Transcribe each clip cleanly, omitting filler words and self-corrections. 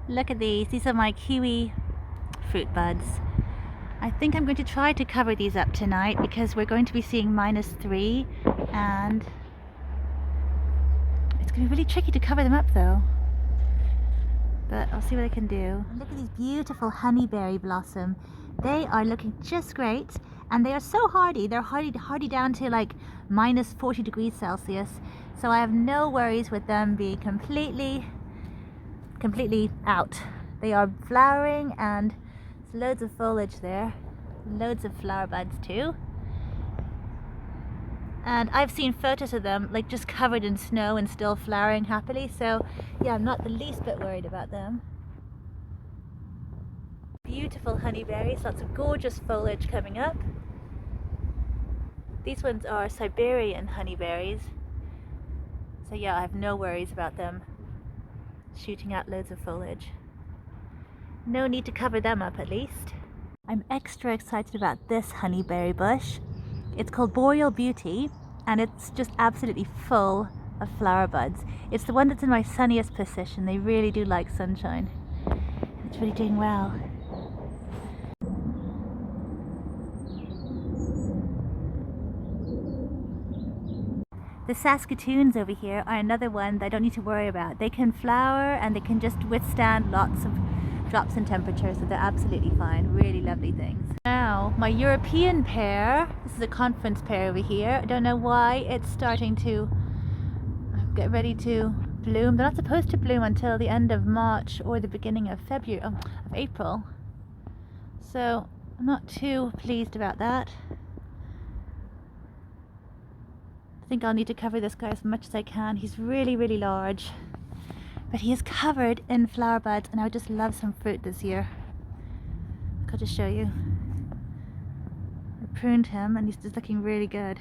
Look at these. These are my kiwi fruit buds. I think I'm going to try to cover these up tonight because we're going to be seeing -3 and it's going to be really tricky to cover them up though. But I'll see what I can do. And look at these beautiful honeyberry blossom. They are looking just great and they are so hardy. They're hardy down to like -40 degrees Celsius. So I have no worries with them being completely out. They are flowering and there's loads of foliage there. Loads of flower buds too. And I've seen photos of them like just covered in snow and still flowering happily. So yeah, I'm not the least bit worried about them. Beautiful honeyberries, lots of gorgeous foliage coming up. These ones are Siberian honeyberries. So yeah, I have no worries about them shooting out loads of foliage. No need to cover them up at least. I'm extra excited about this honeyberry bush. It's called Boreal Beauty and it's just absolutely full of flower buds. It's the one that's in my sunniest position. They really do like sunshine. It's really doing well. The Saskatoons over here are another one that I don't need to worry about. They can flower and they can just withstand lots of drops in temperature, so they're absolutely fine. Really lovely things. Now, my European pear, this is a conference pear over here. I don't know why it's starting to get ready to bloom. They're not supposed to bloom until the end of March or the beginning of April. So I'm not too pleased about that. I think I'll need to cover this guy as much as I can. He's really, really large. But he is covered in flower buds and I would just love some fruit this year. I'll just show you. I pruned him and he's just looking really good.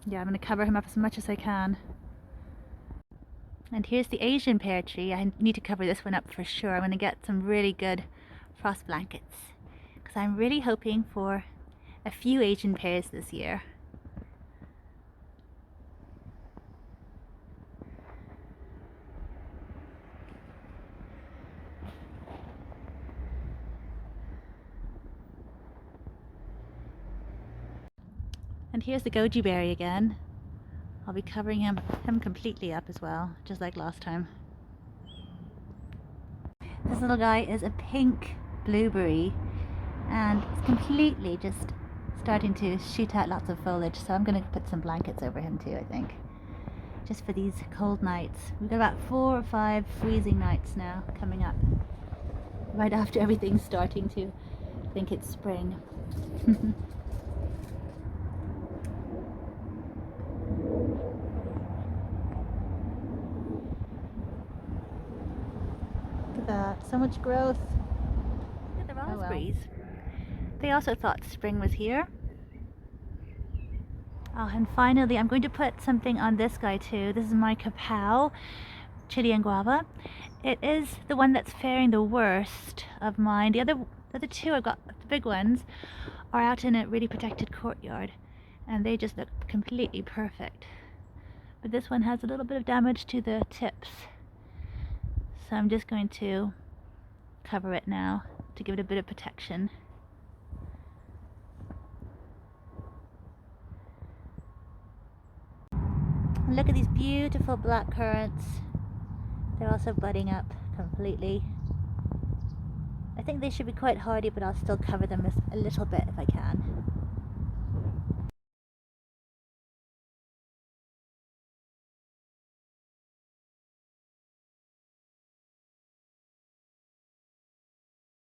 Yeah, I'm going to cover him up as much as I can. And here's the Asian pear tree. I need to cover this one up for sure. I'm going to get some really good frost blankets because I'm really hoping for a few Asian pears this year. And here's the goji berry again. I'll be covering him completely up as well, just like last time. This little guy is a pink blueberry and it's completely just starting to shoot out lots of foliage, so I'm going to put some blankets over him too, I think, just for these cold nights. We've got about 4 or 5 freezing nights now coming up, right after everything's starting to think it's spring. Look at that, so much growth. Look at the raspberries. Oh, well. They also thought spring was here. Oh, and finally I'm going to put something on this guy too. This is my kapow, chili and guava. It is the one that's faring the worst of mine. The other two I've got, the big ones, are out in a really protected courtyard and they just look completely perfect. But this one has a little bit of damage to the tips. So I'm just going to cover it now to give it a bit of protection. Look at these beautiful black currants. They're also budding up completely. I think they should be quite hardy, but I'll still cover them a little bit if I can.